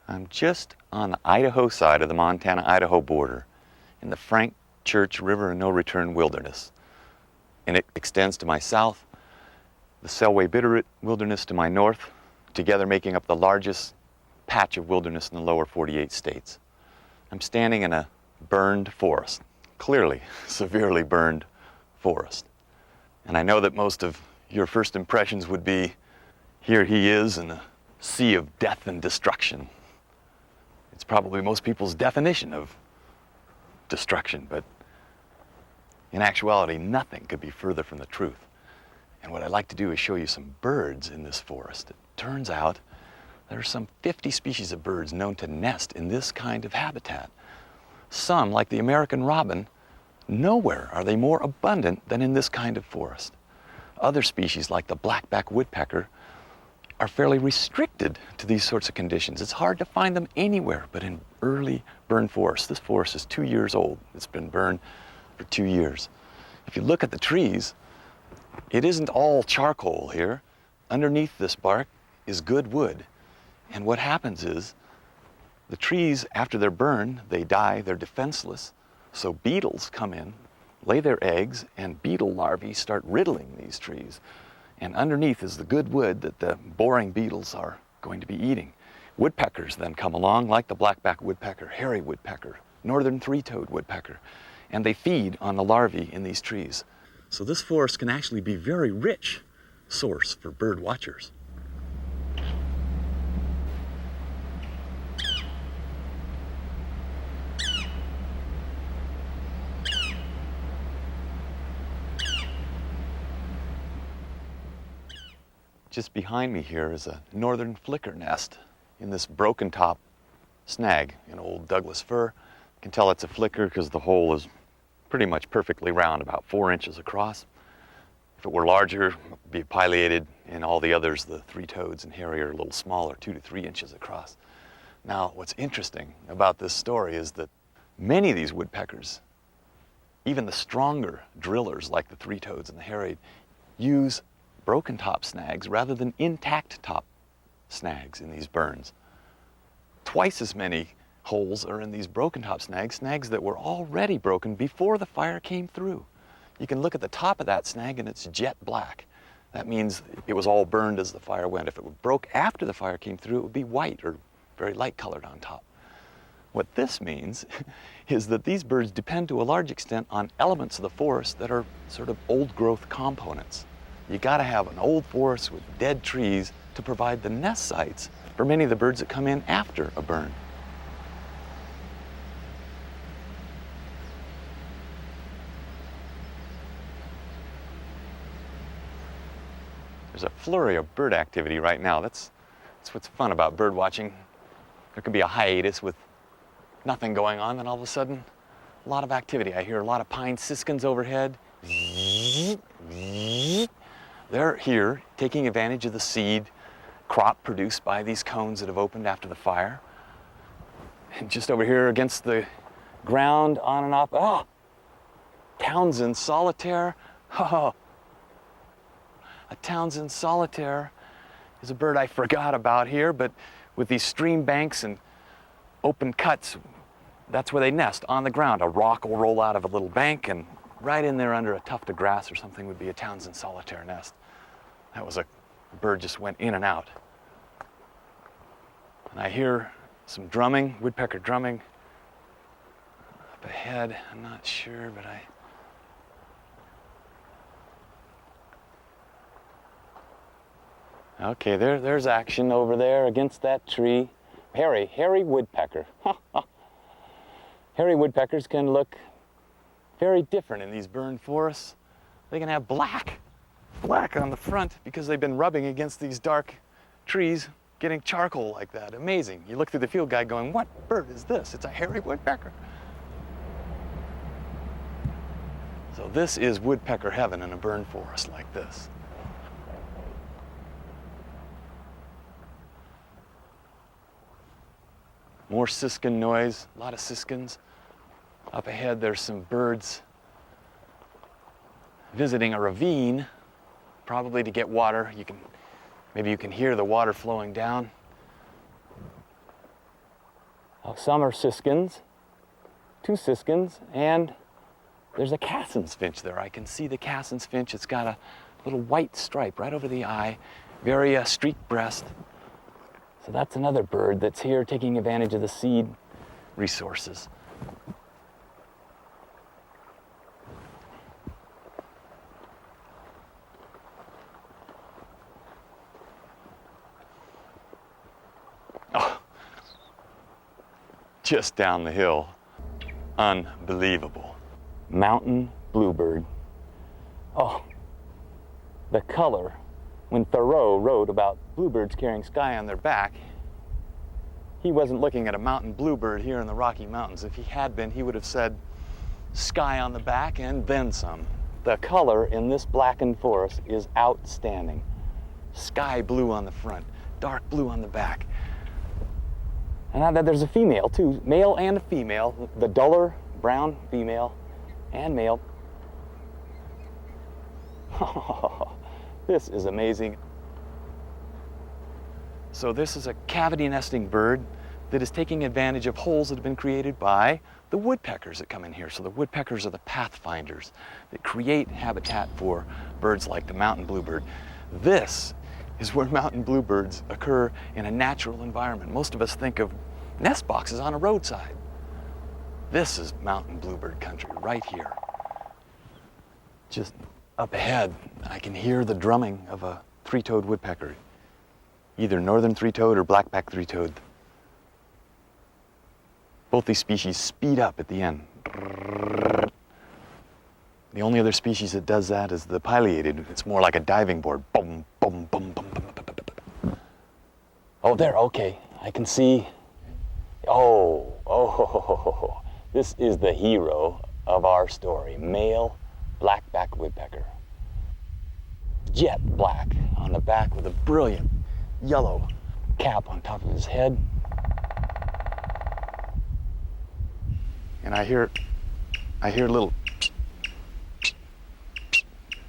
I'm just on the Idaho side of the Montana-Idaho border in the Frank Church River and No Return Wilderness. And it extends to my south, the Selway Bitterroot Wilderness to my north, together making up the largest patch of wilderness in the lower 48 states. I'm standing in a burned forest, clearly severely burned forest. And I know that most of your first impressions would be, here he is in a sea of death and destruction. It's probably most people's definition of destruction, but in actuality, nothing could be further from the truth. And what I'd like to do is show you some birds in this forest. It turns out there are some 50 species of birds known to nest in this kind of habitat. Some, like the American robin, nowhere are they more abundant than in this kind of forest. Other species, like the blackback woodpecker, are fairly restricted to these sorts of conditions. It's hard to find them anywhere but in early burned forests. This forest is 2 years old. It's been burned for 2 years. If you look at the trees, it isn't all charcoal here. Underneath this bark is good wood. And what happens is, the trees, after they're burned, they die, they're defenseless. So beetles come in, lay their eggs, and beetle larvae start riddling these trees. And underneath is the good wood that the boring beetles are going to be eating. Woodpeckers then come along, like the blackback woodpecker, hairy woodpecker, northern three-toed woodpecker, and they feed on the larvae in these trees. So this forest can actually be a very rich source for bird watchers. Just behind me here is a northern flicker nest in this broken top snag, an old Douglas fir. You can tell it's a flicker because the hole is pretty much perfectly round, about 4 inches across. If it were larger, it would be pileated, and all the others, the three-toads and hairy, are a little smaller, 2 to 3 inches across. Now, what's interesting about this story is that many of these woodpeckers, even the stronger drillers like the three-toads and the hairy, use broken top snags rather than intact top snags in these burns. Twice as many holes are in these broken top snags, snags that were already broken before the fire came through. You can look at the top of that snag and it's jet black. That means it was all burned as the fire went. If it broke after the fire came through, it would be white or very light colored on top. What this means is that these birds depend to a large extent on elements of the forest that are sort of old growth components. You gotta have an old forest with dead trees to provide the nest sites for many of the birds that come in after a burn. There's a flurry of bird activity right now. That's what's fun about bird watching. There can be a hiatus with nothing going on, then all of a sudden, a lot of activity. I hear a lot of pine siskins overhead. They're here taking advantage of the seed crop produced by these cones that have opened after the fire. And just over here against the ground, on and off, Townsend solitaire. Oh, a Townsend solitaire is a bird I forgot about here, but with these stream banks and open cuts, that's where they nest, on the ground. A rock will roll out of a little bank, and right in there under a tuft of grass or something would be a Townsend solitaire nest. That was a bird just went in and out. And I hear some drumming, woodpecker drumming up ahead. I'm not sure, but Okay, there's action over there against that tree. Hairy woodpecker. Hairy woodpeckers can look very different in these burned forests. They can have black on the front because they've been rubbing against these dark trees, getting charcoal like that. Amazing. You look through the field guide going, what bird is this? It's a hairy woodpecker. So this is woodpecker heaven in a burned forest like this. More siskin noise, a lot of siskins. Up ahead there's some birds visiting a ravine, probably to get water. Maybe you can hear the water flowing down. Some are siskins, 2 siskins, and there's a Cassin's finch there. I can see the Cassin's finch. It's got a little white stripe right over the eye, very streaked breast. So that's another bird that's here taking advantage of the seed resources. Oh, just down the hill. Unbelievable. Mountain bluebird. Oh, the color. When Thoreau wrote about bluebirds carrying sky on their back, he wasn't looking at a mountain bluebird here in the Rocky Mountains. If he had been, he would have said sky on the back and then some. The color in this blackened forest is outstanding. Sky blue on the front, dark blue on the back. And now that there's a female too, male and a female, the duller brown female and male. This is amazing. So this is a cavity nesting bird that is taking advantage of holes that have been created by the woodpeckers that come in here. So the woodpeckers are the pathfinders that create habitat for birds like the mountain bluebird. This is where mountain bluebirds occur in a natural environment. Most of us think of nest boxes on a roadside. This is mountain bluebird country right here. Just up ahead, I can hear the drumming of a three-toed woodpecker, either northern three-toed or blackback three-toed. Both these species speed up at the end. The only other species that does that is the pileated. It's more like a diving board. Boom, boom, boom, boom, boom, boom, boom, boom. Oh, there, okay. I can see. Oh, this is the hero of our story, male blackback woodpecker. Jet black on the back with a brilliant yellow cap on top of his head. And I hear a little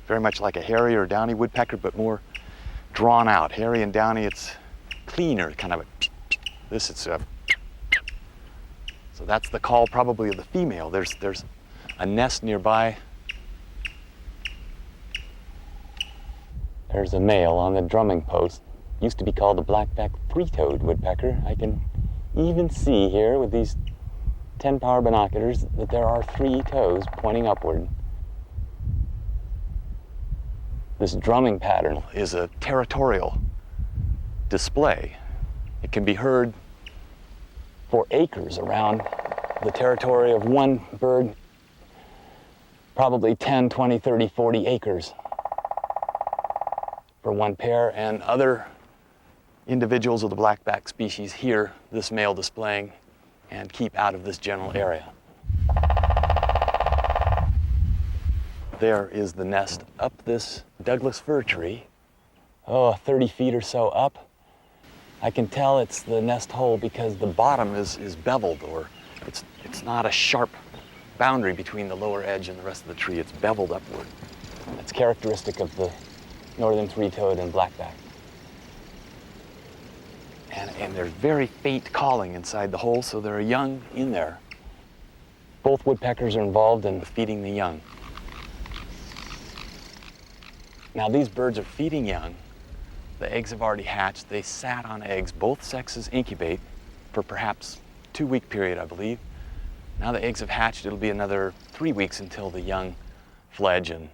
very much like a hairy or downy woodpecker, but more drawn out. Hairy and downy, it's cleaner, kind of a, this it's a, so that's the call probably of the female. There's a nest nearby. There's a male on the drumming post. Used to be called a blackback three-toed woodpecker. I can even see here with these 10-power binoculars that there are 3 toes pointing upward. This drumming pattern is a territorial display. It can be heard for acres around the territory of one bird, probably 10, 20, 30, 40 acres for one pair, and other individuals of the blackback species hear this male displaying and keep out of this general area. There is the nest up this Douglas fir tree, 30 feet or so up. I can tell it's the nest hole because the bottom is beveled, or it's not a sharp boundary between the lower edge and the rest of the tree. It's beveled upward. That's characteristic of the northern three-toed and blackback. And there's very faint calling inside the hole, so there are young in there. Both woodpeckers are involved in feeding the young. Now these birds are feeding young. The eggs have already hatched. They sat on eggs. Both sexes incubate for perhaps 2-week period, I believe. Now the eggs have hatched. It'll be another 3 weeks until the young fledge and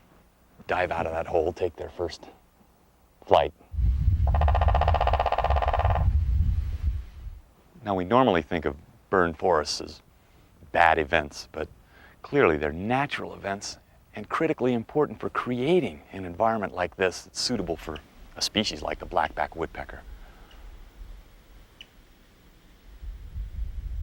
dive out of that hole, take their first flight. Now we normally think of burned forests as bad events, but clearly they're natural events and critically important for creating an environment like this that's suitable for a species like the blackback woodpecker.